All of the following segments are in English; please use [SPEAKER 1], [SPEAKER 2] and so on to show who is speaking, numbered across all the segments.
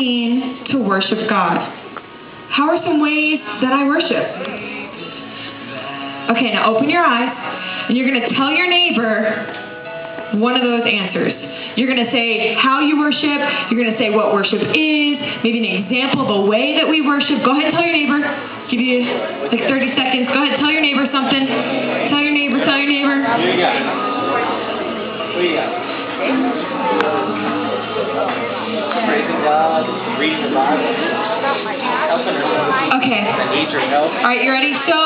[SPEAKER 1] mean to worship God? How are some ways that I worship? Okay, now open your eyes, and you're going to tell your neighbor one of those answers. You're going to say how you worship. You're going to say what worship is, maybe an example of a way that we worship. Go ahead and tell your neighbor. Give you like 30 seconds. Go ahead and tell your neighbor something. Tell your neighbor, tell your neighbor.
[SPEAKER 2] What do you got? What do you got? Praising God, reading the Bible, helping herself.
[SPEAKER 1] Okay.
[SPEAKER 2] Needs her help.
[SPEAKER 1] All right, you ready? So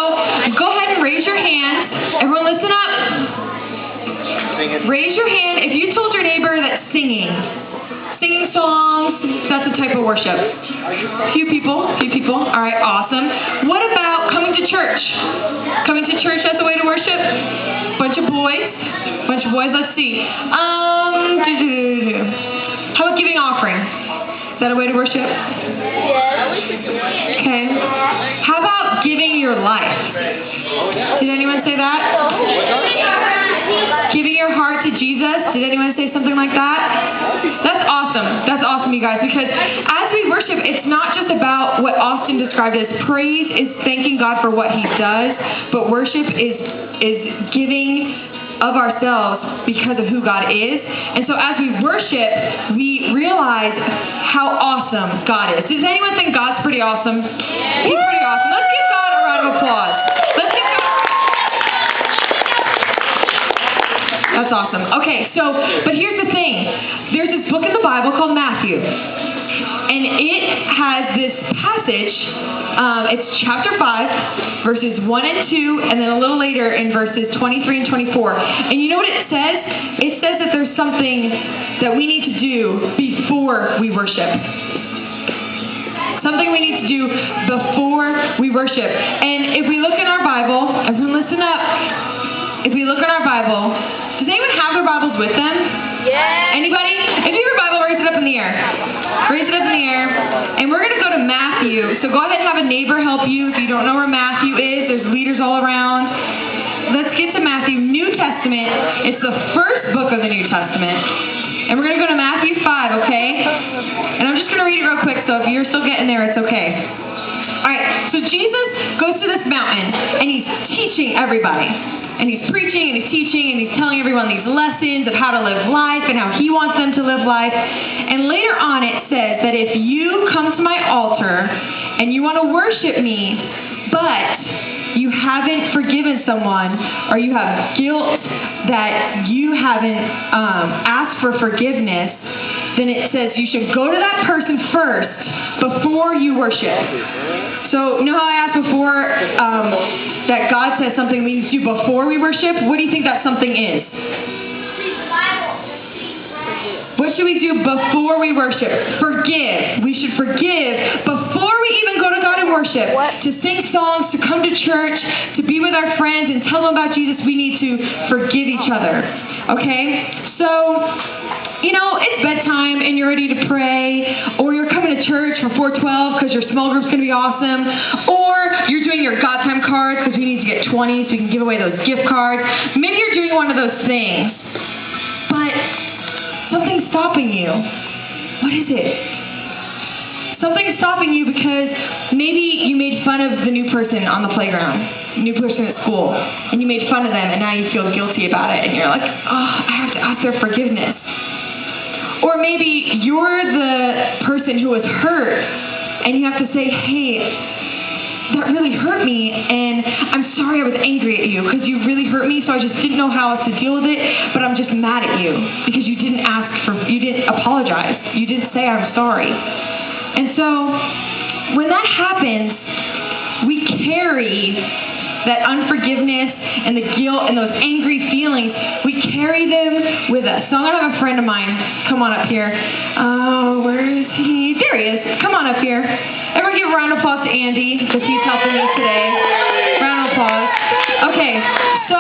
[SPEAKER 1] go ahead and raise your hand. Everyone listen up.
[SPEAKER 2] Singing.
[SPEAKER 1] Raise your hand if you told your neighbor that singing songs, that's a type of worship. Few people. All right, awesome. What about coming to church? Coming to church, that's a way to worship? Bunch of boys, let's see. How about giving offering? Is that a way to worship?
[SPEAKER 3] Yes.
[SPEAKER 1] Okay. How about giving your life? Did anyone say that? Giving your heart to Jesus? Did anyone say something like that? That's awesome, you guys, because as we worship, it's not just about what Austin described as praise is thanking God for what he does, but worship is giving of ourselves because of who God is. And so as we worship, we realize how awesome God is. Does anyone think God's pretty awesome? He's pretty awesome. Let's give God a round of applause. Let's give God. That's awesome. Okay, but here's the thing. There's this book in the Bible called Matthew. And it has this passage, it's chapter 5, verses 1 and 2, and then a little later in verses 23 and 24. And you know what it says? It says that there's something that we need to do before we worship. Something we need to do before we worship. And if we look in our Bible, everyone listen up. If we look in our Bible, does anyone have their Bibles with them?
[SPEAKER 3] Yes.
[SPEAKER 1] Anybody? If you have your Bible, raise it up in the air. Raise it up in the air. And we're going to go to Matthew. So go ahead and have a neighbor help you. If you don't know where Matthew is, there's leaders all around. Let's get to Matthew. New Testament. It's the first book of the New Testament. And we're going to go to Matthew 5, okay? And I'm just going to read it real quick, so if you're still getting there, it's okay. All right, so Jesus goes to this mountain, and he's teaching everybody. And he's preaching, and he's teaching, and he's telling everyone these lessons of how to live life and how he wants them to live life. And later on it says that if you come to my altar and you want to worship me, but you haven't forgiven someone or you have guilt that you haven't asked for forgiveness, then it says you should go to that person first before you worship. So, you know how I asked before that God says something we need to do before we worship? What do you think that something is? What should we do before we worship? Forgive. We should forgive before we even go to God and worship. To sing songs, to come to church, to be with our friends and tell them about Jesus, we need to forgive each other. Okay? So, it's bedtime and you're ready to pray, or you're coming to church for 412 because your small group's going to be awesome, or you're doing your God time cards because we need to get 20 so we can give away those gift cards. Maybe you're doing one of those things, but something's stopping you. What is it? Something's stopping you because maybe you made fun of the new person on the playground, new person at school, and you made fun of them, and now you feel guilty about it, and you're like, I have to ask their forgiveness. Or maybe you're the person who was hurt, and you have to say, hey, that really hurt me, and I'm sorry I was angry at you because you really hurt me, so I just didn't know how else to deal with it, but I'm just mad at you because you didn't apologize. You didn't say I'm sorry. And so when that happens, we carry that unforgiveness and the guilt and those angry feelings, we carry them with us. So I'm going to have a friend of mine come on up here. Where is he? There he is. Come on up here. Everyone give a round of applause to Andy because he's helping me today. Round of applause. Okay, so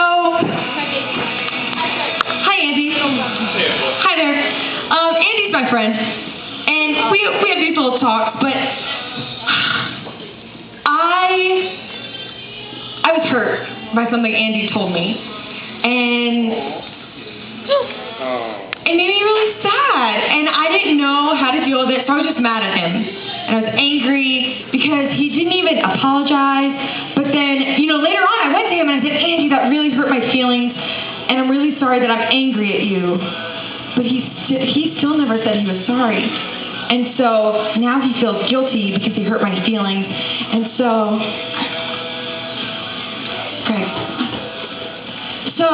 [SPEAKER 1] hi Andy. Hi there. Andy's my friend. And we have these little talks, but I was hurt by something Andy told me. And it made me really sad. And I didn't know how to deal with it, so I was just mad at him. And I was angry because he didn't even apologize. But then, later on I went to him and I said, Andy, that really hurt my feelings. And I'm really sorry that I'm angry at you. But he still never said he was sorry. And so now he feels guilty because he hurt my feelings. And so, great. So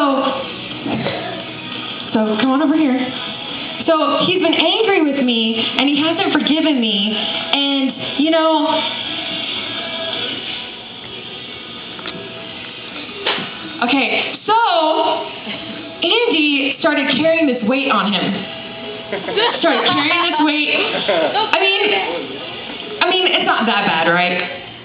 [SPEAKER 1] come on over here. So he's been angry with me, and he hasn't forgiven me. And, okay, so Andy started carrying this weight on him. Started carrying this weight. I mean, it's not that bad, right?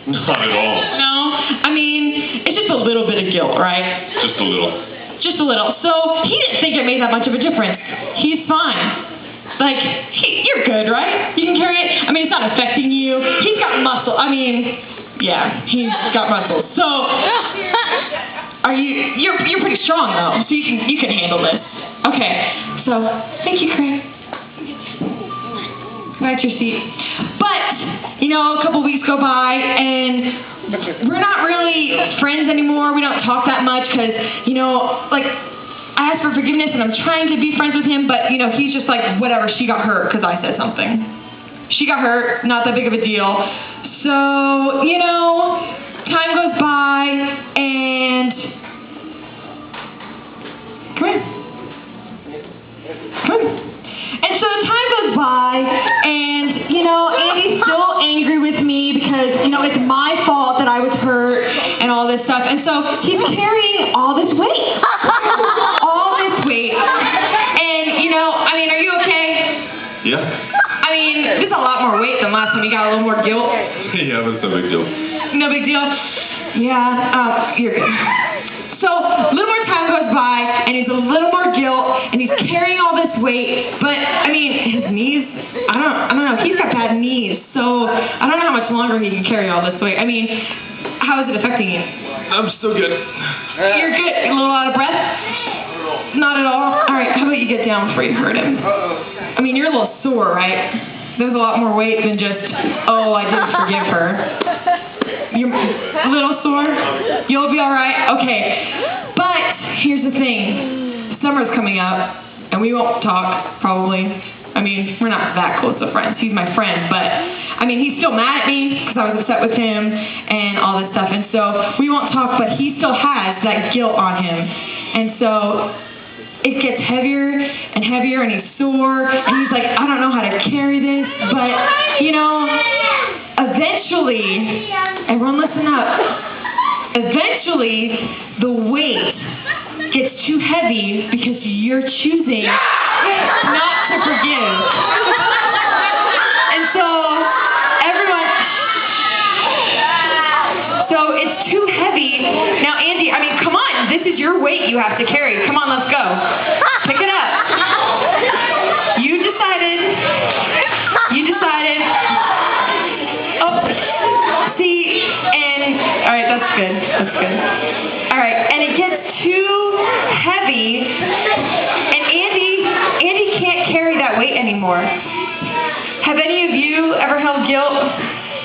[SPEAKER 4] Not at all.
[SPEAKER 1] No? I mean, it's just a little bit of guilt, right?
[SPEAKER 4] Just a little.
[SPEAKER 1] Just a little. So he didn't think it made that much of a difference. He's fine. Like, you're good, right? You can carry it. I mean, it's not affecting you. He's got muscle. I mean, yeah, he's got muscle. So, you're pretty strong though, so you can handle this. Okay. So, thank you, Craig. Go at your seat. But, a couple weeks go by and we're not really friends anymore. We don't talk that much because, I asked for forgiveness and I'm trying to be friends with him, but, he's just like, whatever, she got hurt because I said something. She got hurt, not that big of a deal. So, time goes by and... Come here. And so time goes by, and, Andy's still angry with me because, it's my fault that I was hurt and all this stuff. And so he's carrying all this weight. All this weight. And, are you okay?
[SPEAKER 4] Yeah.
[SPEAKER 1] This is a lot more weight than last time. You got a little more guilt.
[SPEAKER 4] Yeah, but it's no big deal.
[SPEAKER 1] No big deal? Yeah, you're good. So, a little more time goes by, and he's a little more guilt, and he's carrying all this weight, but, his knees, I don't know, he's got bad knees, so I don't know how much longer he can carry all this weight. How is it affecting you?
[SPEAKER 4] I'm still good.
[SPEAKER 1] You're good? A little out of breath? Not at all? Alright, how about you get down before you hurt him? You're a little sore, right? There's a lot more weight than just, I didn't forgive her. You're a little sore? You'll be alright? Okay. But, here's the thing. Summer's coming up, and we won't talk, probably. We're not that close of friends. He's my friend, but, he's still mad at me because I was upset with him and all this stuff. And so, we won't talk, but he still has that guilt on him. And so, it gets heavier and heavier, and he's sore, and he's like, I don't know how to carry this, but, eventually, everyone listen up, eventually, the weight gets too heavy because you're choosing not to forgive. And so, it's too heavy. Now, Andy, come on, this is your weight you have to carry. Come on, let's go. Pick it up. You decided. Oh, see, and, all right, that's good. All right, and it gets too heavy, and Andy can't carry that weight anymore. Have any of you ever held guilt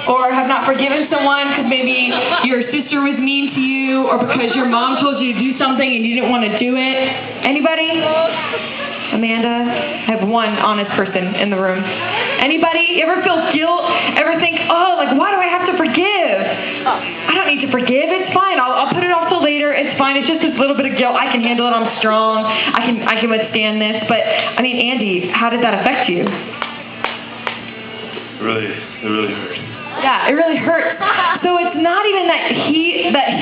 [SPEAKER 1] or have not forgiven someone because maybe your sister was mean to you or because your mom told you to do something and you didn't want to do it? Anybody? Amanda? I have one honest person in the room. Anybody? Ever feel guilt? Ever think, why do I have to forgive? I don't need to forgive. It's fine. I'll put it off till later. It's fine. It's just this little bit of guilt. I can handle it. I'm strong. I can withstand this. But, Andy, how did that affect you?
[SPEAKER 4] It really hurt.
[SPEAKER 1] Yeah, it really hurt. So it's not even that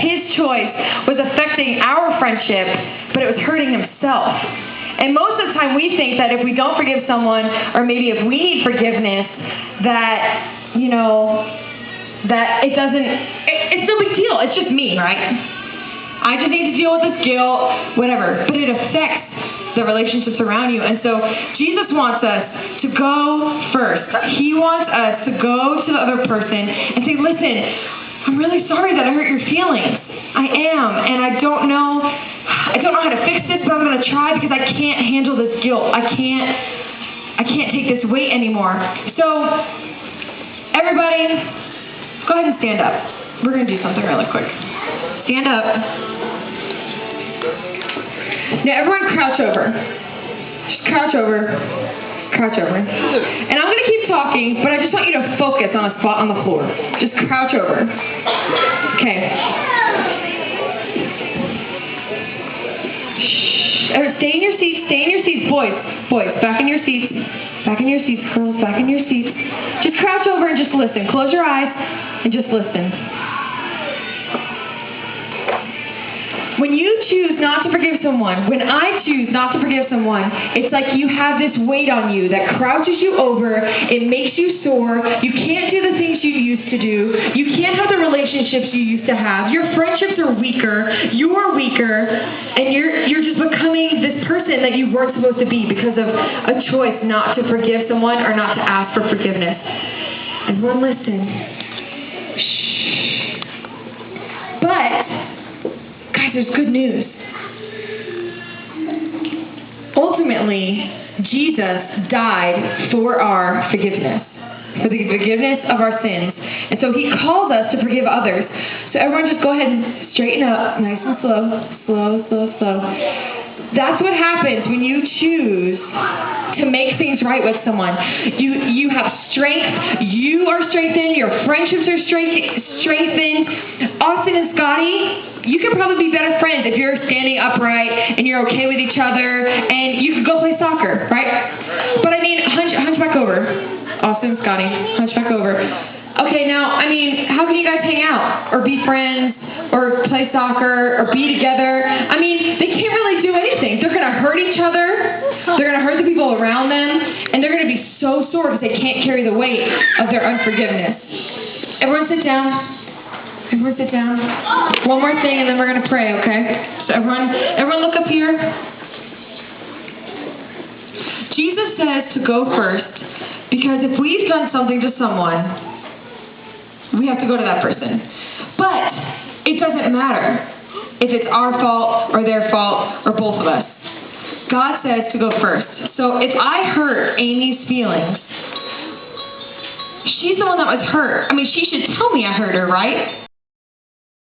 [SPEAKER 1] his choice was affecting our friendship, but it was hurting himself. And most of the time we think that if we don't forgive someone, or maybe if we need forgiveness, that, that it's no big deal. It's just me, right? I just need to deal with this guilt, whatever. But it affects the relationships around you. And so Jesus wants us to go first. He wants us to go to the other person and say, listen, I'm really sorry that I hurt your feelings. I am. And I don't know I don't know how to fix this, but I'm going to try because I can't handle this guilt. I can't take this weight anymore. So, everybody, go ahead and stand up. We're going to do something really quick. Stand up. Now, everyone crouch over. Just crouch over. Crouch over. And I'm going to keep talking, but I just want you to focus on a spot on the floor. Just crouch over. Okay. Stay in your seats. Stay in your seats, boys. Boys, back in your seats. Back in your seats, girls. Back in your seats. Just crouch over and just listen. Close your eyes and just listen. When you choose not to forgive someone, when I choose not to forgive someone, it's like you have this weight on you that crouches you over. It makes you sore. You can't do the things you used to do. You can't have the relationships you used to have. Your friendships are weaker. You're weaker. And you're just becoming this person that you weren't supposed to be because of a choice not to forgive someone or not to ask for forgiveness. Everyone listen. Shh. But guys, there's good news. Ultimately, Jesus died for our forgiveness, for the forgiveness of our sins. And so he calls us to forgive others. So everyone just go ahead and straighten up, nice and slow, slow, slow, slow. That's what happens when you choose to make things right with someone. You have strength. You are strengthened. Your friendships are strengthened. Austin and Scotty, you could probably be better friends if you're standing upright and you're okay with each other and you could go play soccer, right? But I mean, hunch back over. Austin and Scotty, hunch back over. Okay, now, I mean, how can you guys hang out or be friends or play soccer or be together? I mean, they can't really do anything. They're going to hurt each other. They're going to hurt the people around them. And they're going to be so sore because they can't carry the weight of their unforgiveness. Everyone sit down. Everyone sit down. One more thing and then we're going to pray, okay? So everyone look up here. Jesus says to go first because if we've done something to someone, we have to go to that person. But it doesn't matter if it's our fault or their fault or both of us. God says to go first. So if I hurt Amy's feelings, she's the one that was hurt. I mean, she should tell me I hurt her, right?